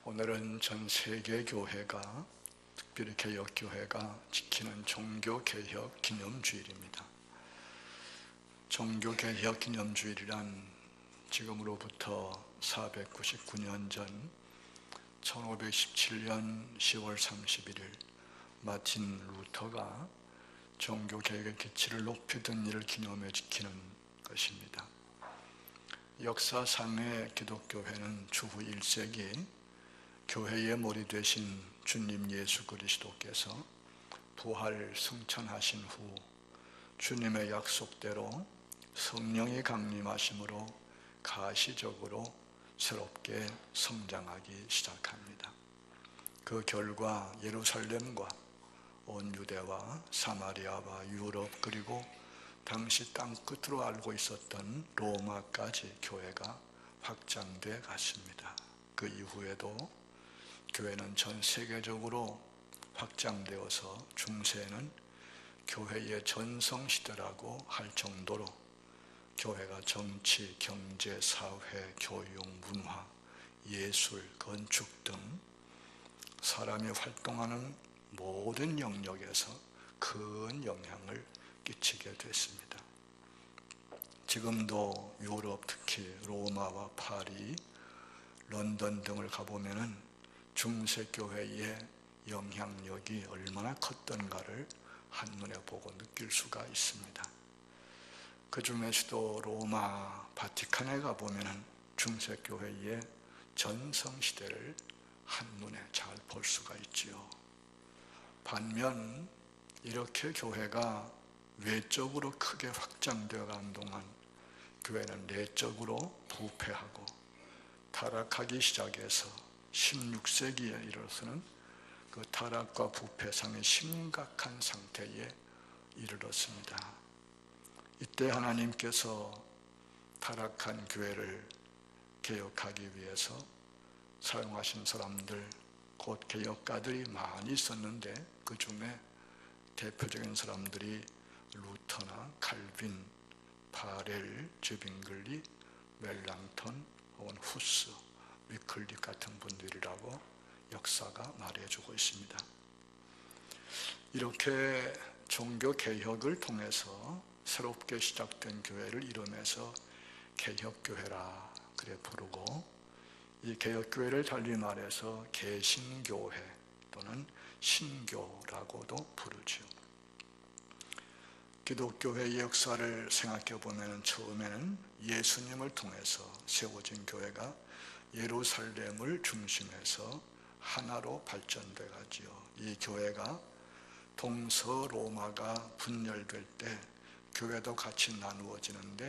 오늘은 전 세계 교회가, 특별히 개혁교회가 지키는 종교개혁 기념주일입니다. 종교개혁 기념주일이란 지금으로부터 499년 전 1517년 10월 31일 마틴 루터가 종교개혁의 기치를 높이던 일을 기념해 지키는 것입니다. 역사상의 기독교회는 주후 1세기 교회의 머리 되신 주님 예수 그리스도께서 부활 승천하신 후 주님의 약속대로 성령이 강림하심으로 가시적으로 새롭게 성장하기 시작합니다. 그 결과 예루살렘과 온 유대와 사마리아와 유럽, 그리고 당시 땅끝으로 알고 있었던 로마까지 교회가 확장돼 갔습니다. 그 이후에도 교회는 전 세계적으로 확장되어서 중세는 교회의 전성시대라고 할 정도로 교회가 정치, 경제, 사회, 교육, 문화, 예술, 건축 등 사람이 활동하는 모든 영역에서 큰 영향을 끼치게 됐습니다. 지금도 유럽, 특히 로마와 파리, 런던 등을 가보면은 중세교회의 영향력이 얼마나 컸던가를 한눈에 보고 느낄 수가 있습니다. 그 중에서도 로마 바티칸에 가보면 중세교회의 전성시대를 한눈에 잘 볼 수가 있지요. 반면 이렇게 교회가 외적으로 크게 확장되어 가는 동안 교회는 내적으로 부패하고 타락하기 시작해서 16세기에 이르러서는 그 타락과 부패상의 심각한 상태에 이르렀습니다. 이때 하나님께서 타락한 교회를 개혁하기 위해서 사용하신 사람들, 곧 개혁가들이 많이 있었는데 그 중에 대표적인 사람들이 루터나 칼빈, 바렐, 즈빙글리, 멜랑턴 혹은 후스, 위클리 같은 분들이라고 역사가 말해주고 있습니다. 이렇게 종교개혁을 통해서 새롭게 시작된 교회를 이름해서 개혁교회라 그래 부르고, 이 개혁교회를 달리 말해서 개신교회 또는 신교라고도 부르죠. 기독교회의 역사를 생각해 보면 처음에는 예수님을 통해서 세워진 교회가 예루살렘을 중심해서 하나로 발전돼 가지요. 이 교회가 동서로마가 분열될 때 교회도 같이 나누어지는데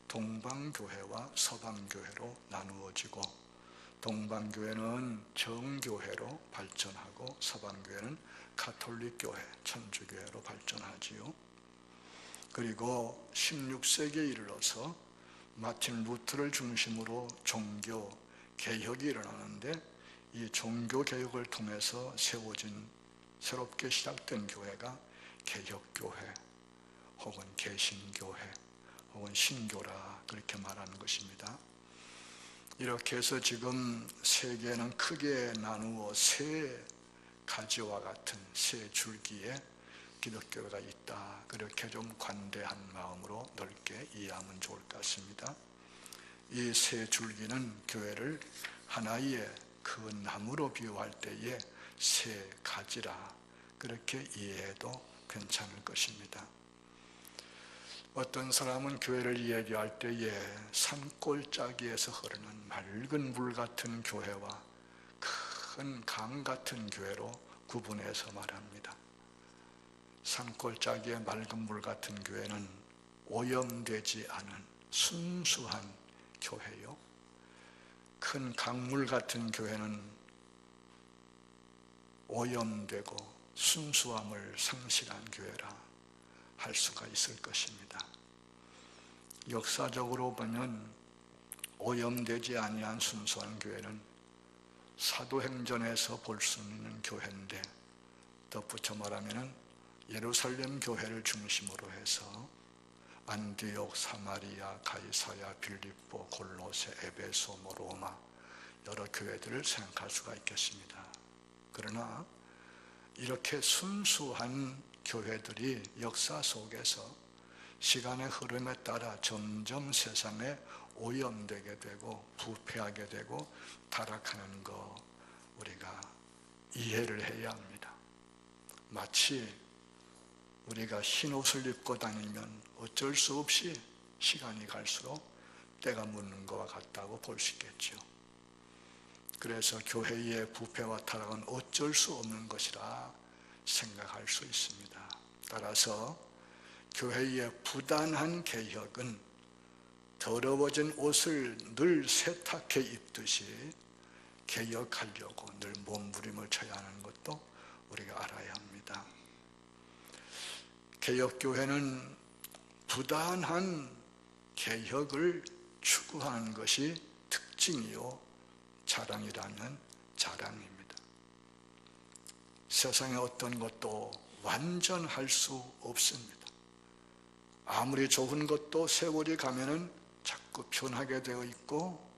동방교회와 서방교회로 나누어지고, 동방교회는 정교회로 발전하고 서방교회는 가톨릭교회, 천주교회로 발전하지요. 그리고 16세기에 이르러서 마틴 루터를 중심으로 종교 개혁이 일어나는데, 이 종교 개혁을 통해서 세워진 새롭게 시작된 교회가 개혁교회 혹은 개신교회 혹은 신교라 그렇게 말하는 것입니다. 이렇게 해서 지금 세계는 크게 나누어 세 가지와 같은 세 줄기의 기독교가 있다. 그렇게 좀 관대한 마음으로 넓게 이해하면 좋을 것 같습니다. 이 세 줄기는 교회를 하나의 큰 나무로 비유할 때에 세 가지라 그렇게 이해해도 괜찮을 것입니다. 어떤 사람은 교회를 이야기할 때에 산골짜기에서 흐르는 맑은 물 같은 교회와 큰 강 같은 교회로 구분해서 말합니다. 산골짜기의 맑은 물 같은 교회는 오염되지 않은 순수한 교회요, 큰 강물 같은 교회는 오염되고 순수함을 상실한 교회라 할 수가 있을 것입니다. 역사적으로 보면 오염되지 아니한 순수한 교회는 사도행전에서 볼 수 있는 교회인데, 덧붙여 말하면 예루살렘 교회를 중심으로 해서 안디옥, 사마리아, 가이사야, 빌립보, 골로새, 에베소, 로마 여러 교회들을 생각할 수가 있겠습니다. 그러나 이렇게 순수한 교회들이 역사 속에서 시간의 흐름에 따라 점점 세상에 오염되게 되고 부패하게 되고 타락하는 거 우리가 이해를 해야 합니다. 마치 우리가 흰 옷을 입고 다니면 어쩔 수 없이 시간이 갈수록 때가 묻는 것과 같다고 볼 수 있겠죠. 그래서 교회의 부패와 타락은 어쩔 수 없는 것이라 생각할 수 있습니다. 따라서 교회의 부단한 개혁은 더러워진 옷을 늘 세탁해 입듯이 개혁하려고 늘 몸부림을 쳐야 하는 것도 우리가 알아야 합니다. 개혁교회는 부단한 개혁을 추구하는 것이 특징이요 자랑이라면 자랑입니다. 세상의 어떤 것도 완전할 수 없습니다. 아무리 좋은 것도 세월이 가면은 자꾸 변하게 되어 있고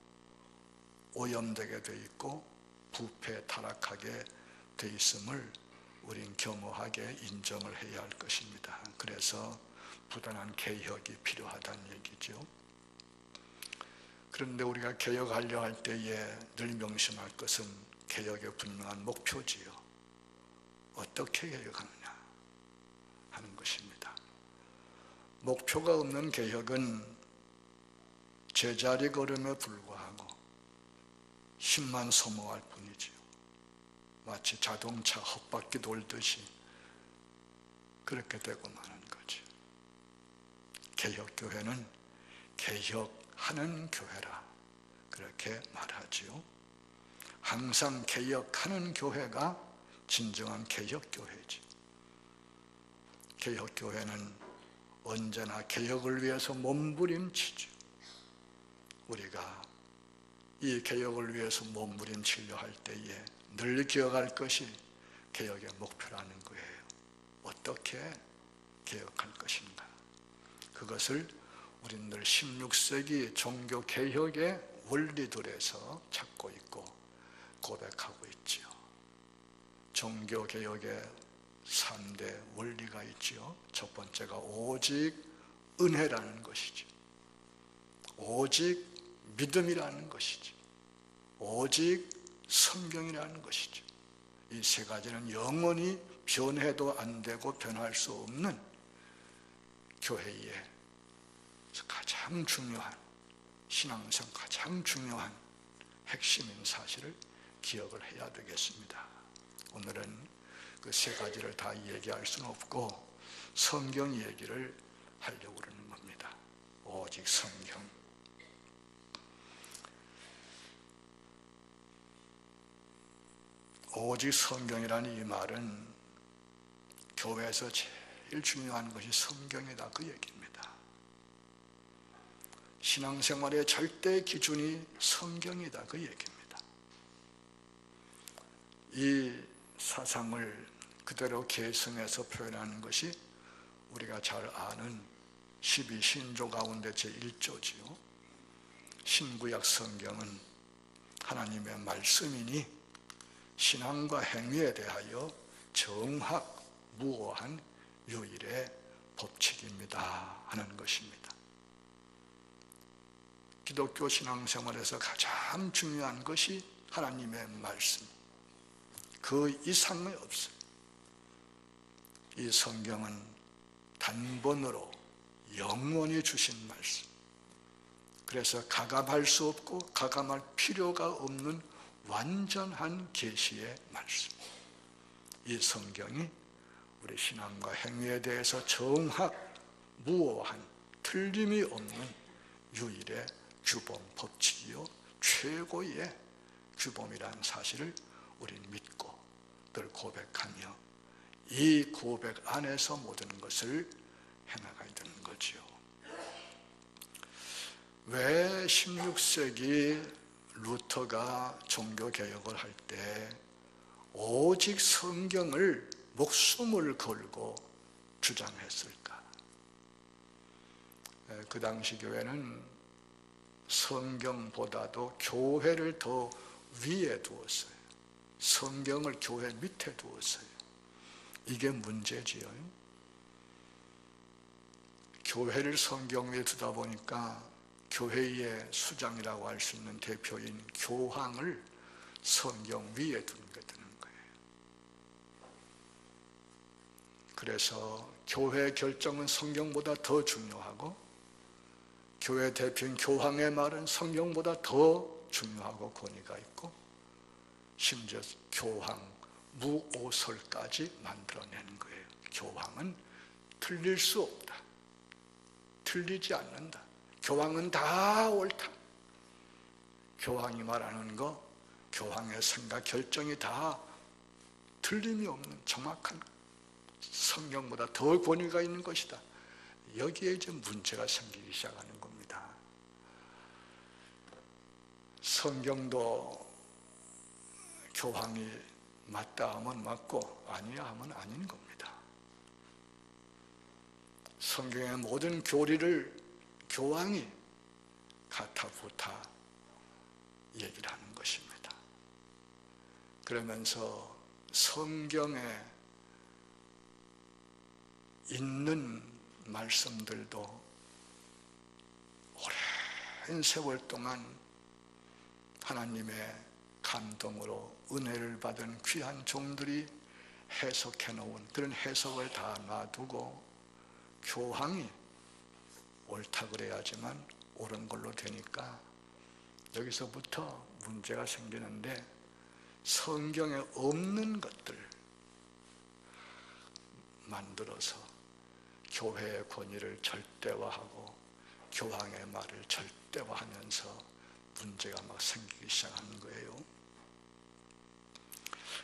오염되게 되어 있고 부패 타락하게 되어 있음을 우린 겸허하게 인정을 해야 할 것입니다. 그래서 부단한 개혁이 필요하다는 얘기죠. 그런데 우리가 개혁하려 할 때에 늘 명심할 것은 개혁의 분명한 목표지요. 어떻게 개혁하느냐 하는 것입니다. 목표가 없는 개혁은 제자리 걸음에 불과하고 힘만 소모할 뿐이지요. 마치 자동차 헛바퀴 돌듯이 그렇게 되고 마는 거죠. 개혁교회는 개혁하는 교회라 그렇게 말하지요. 항상 개혁하는 교회가 진정한 개혁교회지. 개혁교회는 언제나 개혁을 위해서 몸부림치죠. 우리가 이 개혁을 위해서 몸부림치려 할 때에 늘 기억할 것이 개혁의 목표라는 거예요. 어떻게 개혁할 것인가. 그것을 우리는 늘 16세기 종교개혁의 원리들에서 찾고 있고 고백하고 있지요. 종교개혁의 3대 원리가 있지요. 첫 번째가 오직 은혜라는 것이지. 오직 믿음이라는 것이지. 오직 성경이라는 것이지. 이 세 가지는 영원히 변해도 안 되고 변할 수 없는 교회의 가장 중요한, 신앙상 가장 중요한 핵심인 사실을 기억을 해야 되겠습니다. 오늘은 그 세 가지를 다 얘기할 수는 없고 성경 얘기를 하려고 그러는 겁니다. 오직 성경. 오직 성경이라는 이 말은 교회에서 제일 중요한 것이 성경이다 그 얘기입니다. 신앙생활의 절대 기준이 성경이다 그 얘기입니다. 이 사상을 그대로 계승해서 표현하는 것이 우리가 잘 아는 12신조 가운데 제1조지요. 신구약 성경은 하나님의 말씀이니 신앙과 행위에 대하여 정확무오한 유일의 법칙입니다 하는 것입니다. 기독교 신앙생활에서 가장 중요한 것이 하나님의 말씀, 그 이상이 없어요. 이 성경은 단번으로 영원히 주신 말씀, 그래서 가감할 수 없고 가감할 필요가 없는 완전한 계시의 말씀. 이 성경이 우리 신앙과 행위에 대해서 정확무오한 틀림이 없는 유일의 규범 법칙이요 최고의 규범이라는 사실을 우리는 믿고 늘 고백하며 이 고백 안에서 모든 것을 해나가야 되는 거지요. 왜 16세기 루터가 종교개혁을 할 때 오직 성경을 목숨을 걸고 주장했을까? 그 당시 교회는 성경보다도 교회를 더 위에 두었어요. 성경을 교회 밑에 두었어요. 이게 문제지요. 교회를 성경 위에 두다 보니까 교회의 수장이라고 할 수 있는 대표인 교황을 성경 위에 두는 게 되는 거예요. 그래서 교회 결정은 성경보다 더 중요하고 교회 대표인 교황의 말은 성경보다 더 중요하고 권위가 있고 심지어 교황 무오설까지 만들어내는 거예요. 교황은 틀릴 수 없다. 틀리지 않는다. 교황은 다 옳다. 교황이 말하는 거, 교황의 생각, 결정이 다 틀림이 없는 정확한 성경보다 더 권위가 있는 것이다. 여기에 이제 문제가 생기기 시작하는 겁니다. 성경도 교황이 맞다 하면 맞고 아니야 하면 아닌 겁니다. 성경의 모든 교리를 교황이 가타부타 얘기를 하는 것입니다. 그러면서 성경에 있는 말씀들도 오랜 세월 동안 하나님의 감동으로 은혜를 받은 귀한 종들이 해석해 놓은 그런 해석을 다 놔두고 교황이 옳다 그래야지만 옳은 걸로 되니까 여기서부터 문제가 생기는데 성경에 없는 것들 만들어서 교회의 권위를 절대화하고 교황의 말을 절대화하면서 문제가 막 생기기 시작하는 거예요.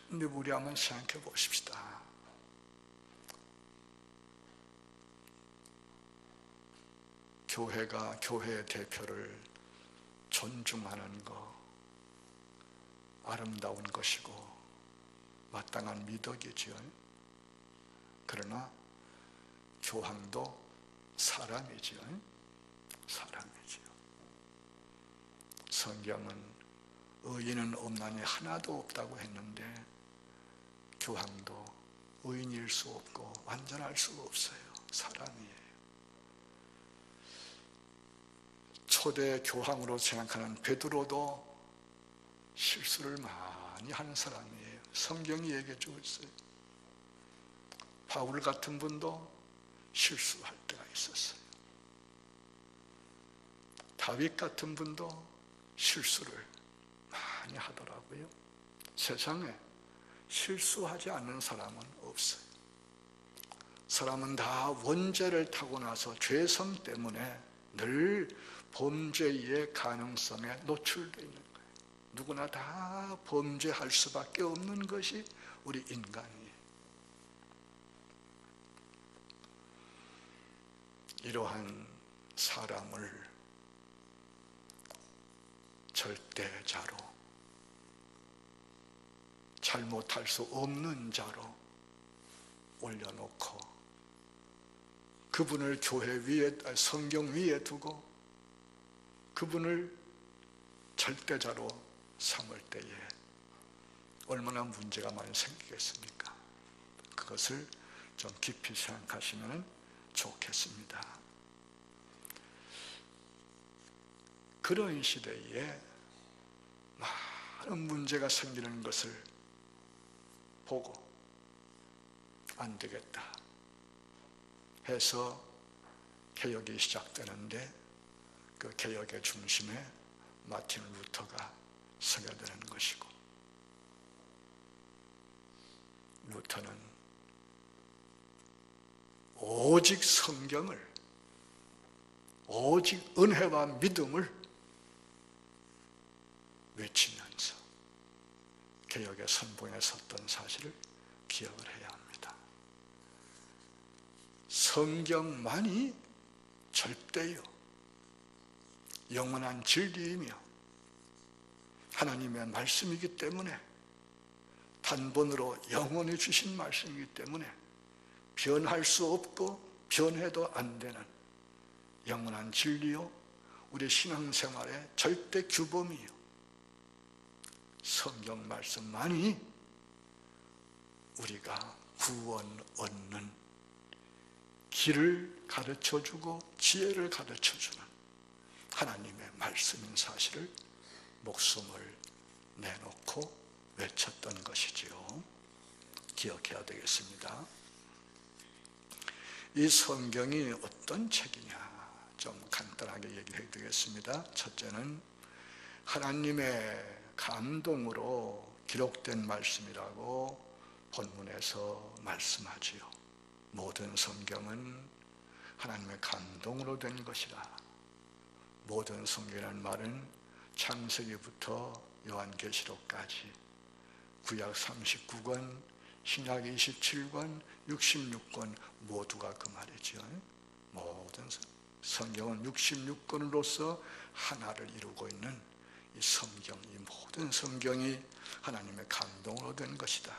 근데 우리 한번 생각해 보십시다. 교회가 교회의 대표를 존중하는 거 아름다운 것이고 마땅한 미덕이지요. 그러나 교황도 사람이지요. 사람이지요. 성경은 의인은 없나니 하나도 없다고 했는데 교황도 의인일 수 없고 완전할 수가 없어요. 사람이에요. 초대 교황으로 생각하는 베드로도 실수를 많이 하는 사람이에요. 성경이 얘기해 주고 있어요. 바울 같은 분도 실수할 때가 있었어요. 다윗 같은 분도 실수를 많이 하더라고요. 세상에 실수하지 않는 사람은 없어요. 사람은 다 원죄를 타고나서 죄성 때문에 늘 범죄의 가능성에 노출되어 있는 거예요. 누구나 다 범죄할 수밖에 없는 것이 우리 인간이에요. 이러한 사람을 절대자로, 잘못할 수 없는 자로 올려놓고 그분을 교회 위에, 성경 위에 두고 그분을 절대자로 삼을 때에 얼마나 문제가 많이 생기겠습니까? 그것을 좀 깊이 생각하시면 좋겠습니다. 그런 시대에 많은 문제가 생기는 것을 보고 안 되겠다 해서 개혁이 시작되는데 그 개혁의 중심에 마틴 루터가 서게 되는 것이고, 루터는 오직 성경을, 오직 은혜와 믿음을 외치면서 개혁의 선봉에 섰던 사실을 기억을 해야 합니다. 성경만이 절대요 영원한 진리이며 하나님의 말씀이기 때문에, 단번으로 영원히 주신 말씀이기 때문에 변할 수 없고 변해도 안 되는 영원한 진리요 우리 신앙생활의 절대 규범이요 성경 말씀만이 우리가 구원 얻는 길을 가르쳐주고 지혜를 가르쳐주는 하나님의 말씀인 사실을 목숨을 내놓고 외쳤던 것이지요. 기억해야 되겠습니다. 이 성경이 어떤 책이냐 좀 간단하게 얘기해 드리겠습니다. 첫째는 하나님의 감동으로 기록된 말씀이라고 본문에서 말씀하지요. 모든 성경은 하나님의 감동으로 된 것이라. 모든 성경이라는 말은 창세기부터 요한계시록까지 구약 39권, 신약 27권, 66권 모두가 그 말이죠. 모든 성경은 66권으로서 하나를 이루고 있는 이 성경, 이 모든 성경이 하나님의 감동으로 된 것이다.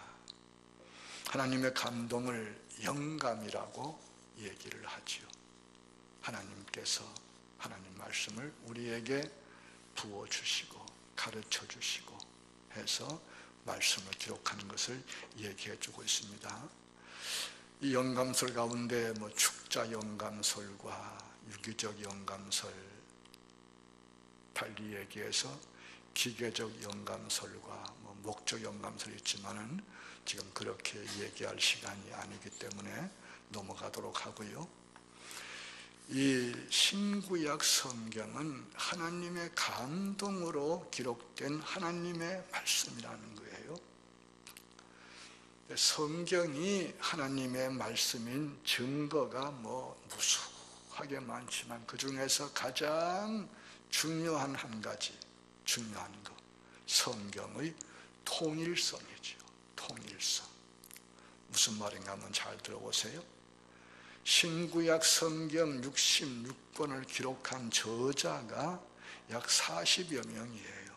하나님의 감동을 영감이라고 얘기를 하지요. 하나님께서 하나님 말씀을 우리에게 부어주시고 가르쳐주시고 해서 말씀을 기록하는 것을 얘기해주고 있습니다. 이 영감설 가운데 축자 영감설과 유기적 영감설, 달리 얘기해서 기계적 영감설과 목적 영감설이 있지만은 지금 그렇게 얘기할 시간이 아니기 때문에 넘어가도록 하고요. 이 신구약 성경은 하나님의 감동으로 기록된 하나님의 말씀이라는 거예요. 성경이 하나님의 말씀인 증거가 무수하게 많지만 그 중에서 가장 중요한 한 가지, 중요한 것, 성경의 통일성이죠. 통일성. 무슨 말인가 한번 잘 들어보세요. 신구약 성경 66권을 기록한 저자가 약 40여 명이에요.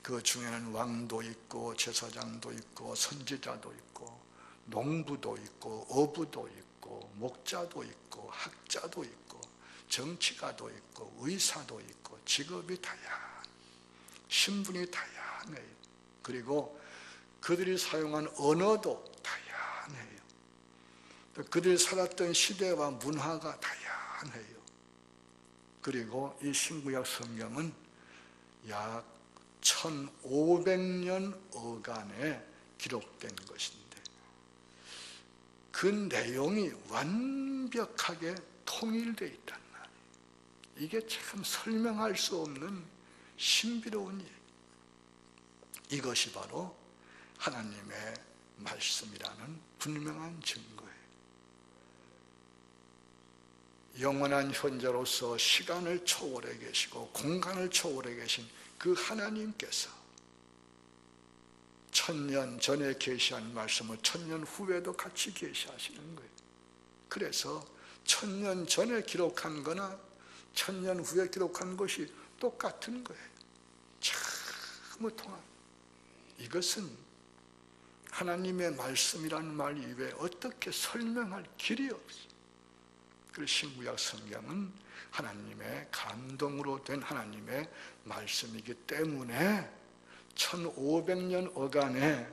그 중에는 왕도 있고 제사장도 있고 선지자도 있고 농부도 있고 어부도 있고 목자도 있고 학자도 있고 정치가도 있고 의사도 있고 직업이 다양해요. 신분이 다양해요. 그리고 그들이 사용한 언어도 다양해요. 그들이 살았던 시대와 문화가 다양해요. 그리고 이 신구약 성경은 약 1500년 어간에 기록된 것인데 그 내용이 완벽하게 통일되어 있단 말이에요. 이게 참 설명할 수 없는 신비로운 일. 이것이 바로 하나님의 말씀이라는 분명한 증거예요. 영원한 현재로서 시간을 초월해 계시고 공간을 초월해 계신 그 하나님께서 1000년 전에 계시한 말씀을 1000년 후에도 같이 계시하시는 거예요. 그래서 1000년 전에 기록한 거나 1000년 후에 기록한 것이 똑같은 거예요. 참 통합니다. 이것은 하나님의 말씀이라는 말 이외에 어떻게 설명할 길이 없어요. 그래서 신구약 성경은 하나님의 감동으로 된 하나님의 말씀이기 때문에 1500년 어간에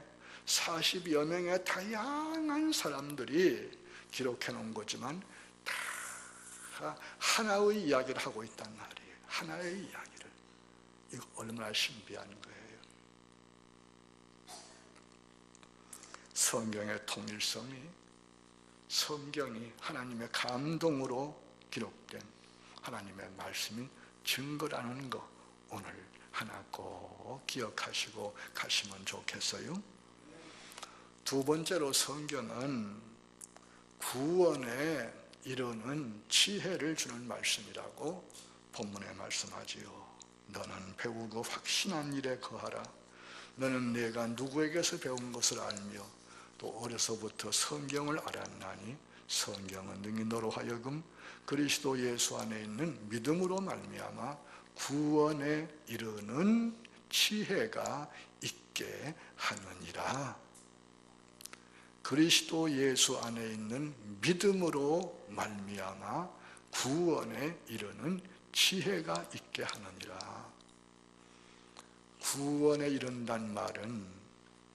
40여 명의 다양한 사람들이 기록해 놓은 거지만 다 하나의 이야기를 하고 있단 말이에요. 하나의 이야기를. 이거 얼마나 신비한 거예요. 성경의 통일성이, 성경이 하나님의 감동으로 기록된 하나님의 말씀이 증거라는 거 오늘 하나 꼭 기억하시고 가시면 좋겠어요. 두 번째로 성경은 구원에 이르는 지혜를 주는 말씀이라고 본문에 말씀하지요. 너는 배우고 확신한 일에 거하라. 너는 내가 누구에게서 배운 것을 알며 또 어려서부터 성경을 알았나니 성경은 능히 너로 하여금 그리스도 예수 안에 있는 믿음으로 말미암아 구원에 이르는 지혜가 있게 하느니라. 그리스도 예수 안에 있는 믿음으로 말미암아 구원에 이르는 지혜가 있게 하느니라. 구원에 이른다는 말은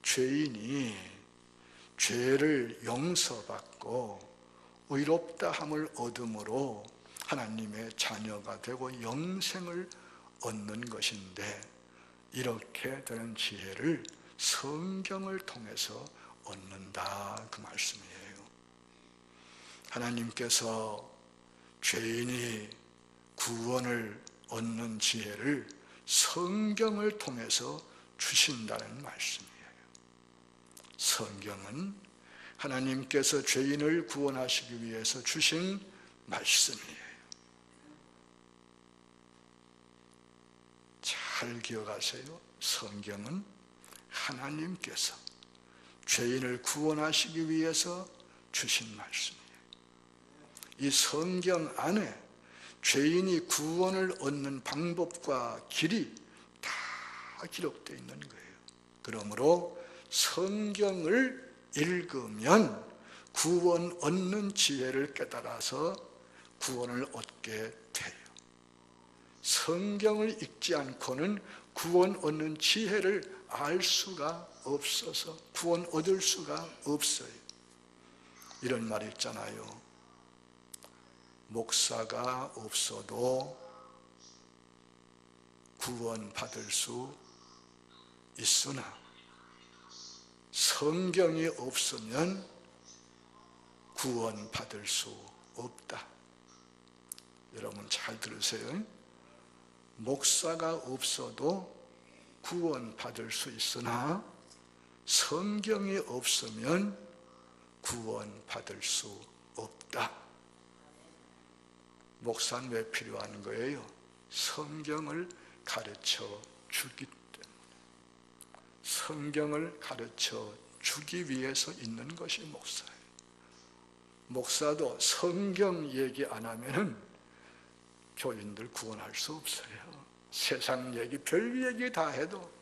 죄인이 죄를 용서받고 의롭다함을 얻음으로 하나님의 자녀가 되고 영생을 얻는 것인데, 이렇게 되는 지혜를 성경을 통해서 얻는다, 그 말씀이에요. 하나님께서 죄인이 구원을 얻는 지혜를 성경을 통해서 주신다는 말씀이에요. 성경은 하나님께서 죄인을 구원하시기 위해서 주신 말씀이에요. 잘 기억하세요. 성경은 하나님께서 죄인을 구원하시기 위해서 주신 말씀이에요. 이 성경 안에 죄인이 구원을 얻는 방법과 길이 다 기록되어 있는 거예요. 그러므로 성경을 읽으면 구원 얻는 지혜를 깨달아서 구원을 얻게 돼요. 성경을 읽지 않고는 구원 얻는 지혜를 알 수가 없어서 구원 얻을 수가 없어요. 이런 말이 있잖아요. 목사가 없어도 구원 받을 수 있으나 성경이 없으면 구원 받을 수 없다. 여러분 잘 들으세요. 목사가 없어도 구원 받을 수 있으나 성경이 없으면 구원 받을 수 없다. 목사는 왜 필요한 거예요? 성경을 가르쳐 주기 때문에. 성경을 가르쳐 주기 위해서 있는 것이 목사예요. 목사도 성경 얘기 안 하면은 교인들 구원할 수 없어요. 세상 얘기, 별 얘기 다 해도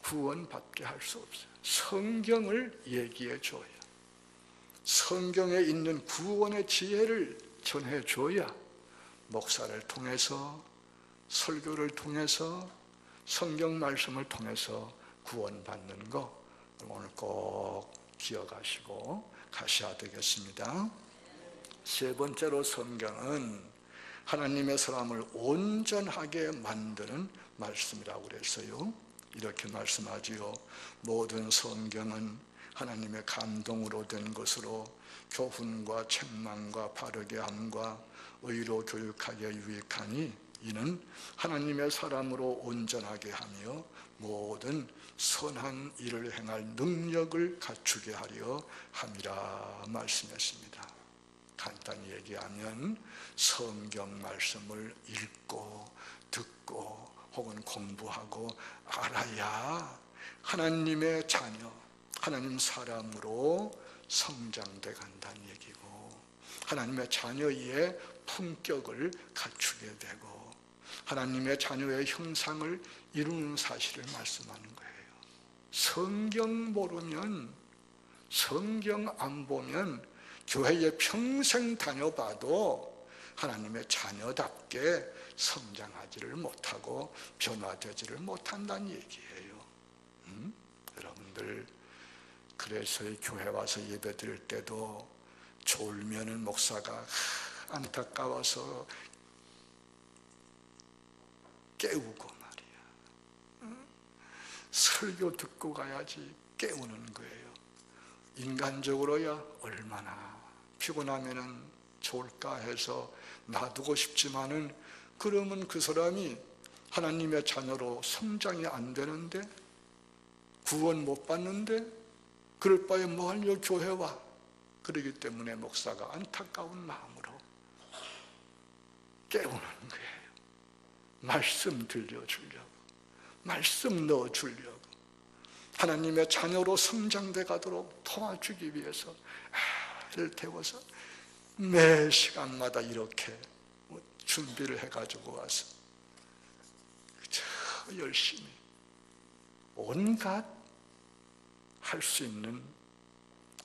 구원받게 할 수 없어요. 성경을 얘기해 줘야, 성경에 있는 구원의 지혜를 전해줘야 목사를 통해서, 설교를 통해서, 성경 말씀을 통해서 구원받는 거 오늘 꼭 기억하시고 가셔야 되겠습니다. 세 번째로, 성경은 하나님의 사람을 온전하게 만드는 말씀이라고 그랬어요. 이렇게 말씀하지요. 모든 성경은 하나님의 감동으로 된 것으로 교훈과 책망과 바르게 함과 의로 교육하기에 유익하니 이는 하나님의 사람으로 온전하게 하며 모든 선한 일을 행할 능력을 갖추게 하려 함이라 말씀했습니다. 간단히 얘기하면 성경 말씀을 읽고 듣고 혹은 공부하고 알아야 하나님의 자녀, 하나님 사람으로 성장돼 간다는 얘기고, 하나님의 자녀의 품격을 갖추게 되고 하나님의 자녀의 형상을 이루는 사실을 말씀하는 거예요. 성경 모르면, 성경 안 보면 교회에 평생 다녀봐도 하나님의 자녀답게 성장하지를 못하고 변화되지를 못한다는 얘기예요. 여러분들, 그래서 교회 와서 예배 드릴 때도 졸면은 목사가 안타까워서 깨우고 말이야. 설교 듣고 가야지 깨우는 거예요. 인간적으로야 얼마나 피곤하면은 좋을까 해서 놔두고 싶지만은, 그러면 그 사람이 하나님의 자녀로 성장이 안 되는데, 구원 못 받는데, 그럴 바에 뭐 하려 교회 와. 그러기 때문에 목사가 안타까운 마음으로 깨우는 거예요. 말씀 들려주려고, 말씀 넣어주려고, 하나님의 자녀로 성장돼 가도록 도와주기 위해서 애를 태워서 매 시간마다 이렇게 준비를 해가지고 와서 열심히 온갖 할 수 있는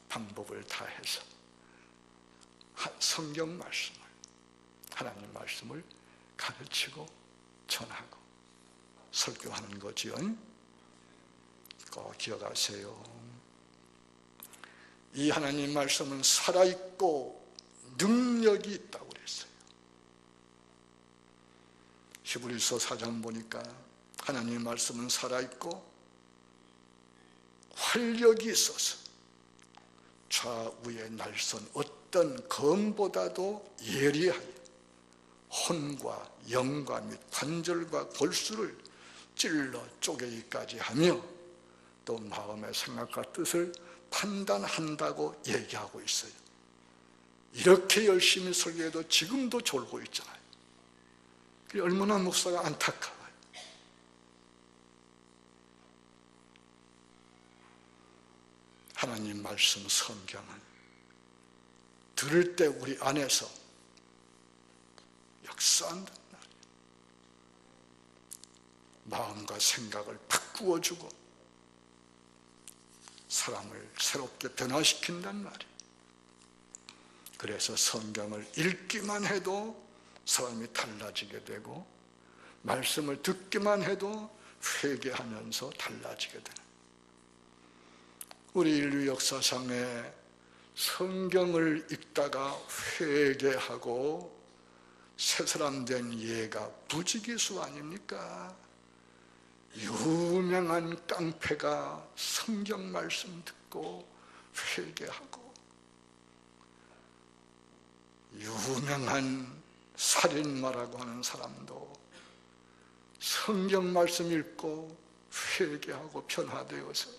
방법을 다 해서 성경 말씀을, 하나님 말씀을 가르치고 전하고, 설교하는 거지요. 꼭 기억하세요. 이 하나님 말씀은 살아있고 능력이 있다고 그랬어요. 히브리서 4장 보니까 하나님 말씀은 살아있고 활력이 있어서 좌우의 날선 어떤 검보다도 예리하여 혼과 영과 및 관절과 골수를 찔러 쪼개기까지 하며 또 마음의 생각과 뜻을 판단한다고 얘기하고 있어요. 이렇게 열심히 설교해도 지금도 졸고 있잖아요. 그게 얼마나 목사가 안타까워요. 하나님 말씀 성경은 들을 때 우리 안에서 역사한단 말이에요. 마음과 생각을 바꾸어주고 사람을 새롭게 변화시킨단 말이에요. 그래서 성경을 읽기만 해도 사람이 달라지게 되고 말씀을 듣기만 해도 회개하면서 달라지게 되는, 우리 인류 역사상에 성경을 읽다가 회개하고 새 사람 된 예가 부지기수 아닙니까? 유명한 깡패가 성경 말씀 듣고 회개하고, 유명한 살인마라고 하는 사람도 성경 말씀 읽고 회개하고 변화되어서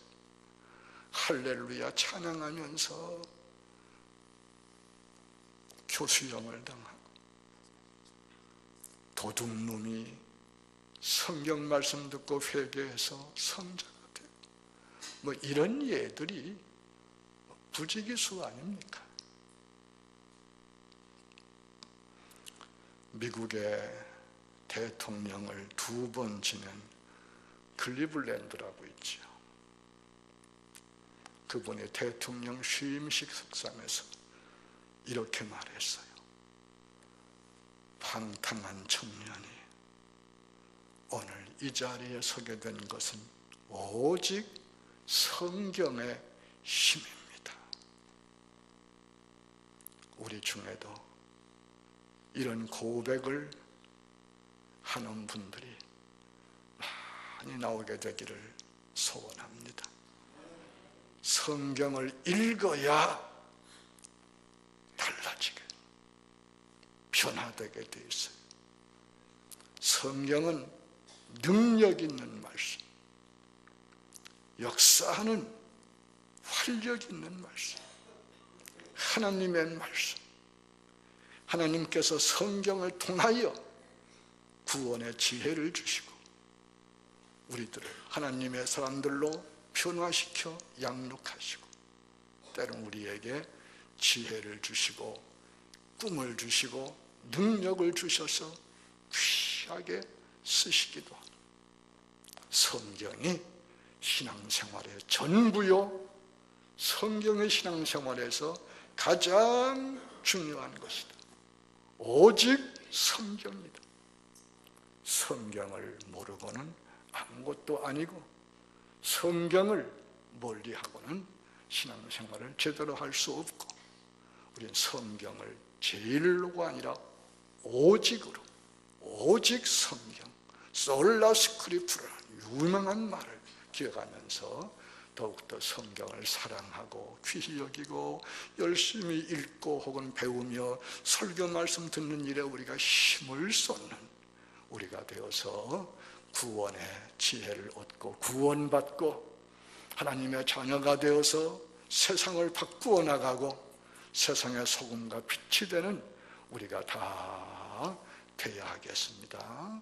할렐루야 찬양하면서 교수형을 당하고, 도둑놈이 성경 말씀 듣고 회개해서 성자가 되고, 뭐 이런 예들이 부지기수 아닙니까? 미국의 대통령을 2번 지낸 클리블랜드라고 있죠. 그분이 대통령 취임식 석상에서 이렇게 말했어요. 방탕한 청년이 오늘 이 자리에 서게 된 것은 오직 성경의 힘입니다. 우리 중에도 이런 고백을 하는 분들이 많이 나오게 되기를 소원합니다. 성경을 읽어야 달라지게, 변화되게 돼 있어요. 성경은 능력 있는 말씀, 역사하는 활력 있는 말씀, 하나님의 말씀. 하나님께서 성경을 통하여 구원의 지혜를 주시고 우리들을 하나님의 사람들로 변화시켜 양육하시고, 때론 우리에게 지혜를 주시고 꿈을 주시고 능력을 주셔서 귀하게 쓰시기도 합니다. 성경이 신앙생활의 전부요, 성경의 신앙생활에서 가장 중요한 것이다. 오직 성경이다. 성경을 모르고는 아무것도 아니고, 성경을 멀리하고는 신앙생활을 제대로 할 수 없고, 우리는 성경을 제일로가 아니라 오직으로, 오직 성경, 솔라 스크립투라는 유명한 말을 기억하면서 더욱더 성경을 사랑하고 귀히 여기고 열심히 읽고 혹은 배우며 설교 말씀 듣는 일에 우리가 힘을 쏟는 우리가 되어서 구원의 지혜를 얻고 구원받고 하나님의 자녀가 되어서 세상을 바꾸어 나가고 세상의 소금과 빛이 되는 우리가 다 되어야 하겠습니다.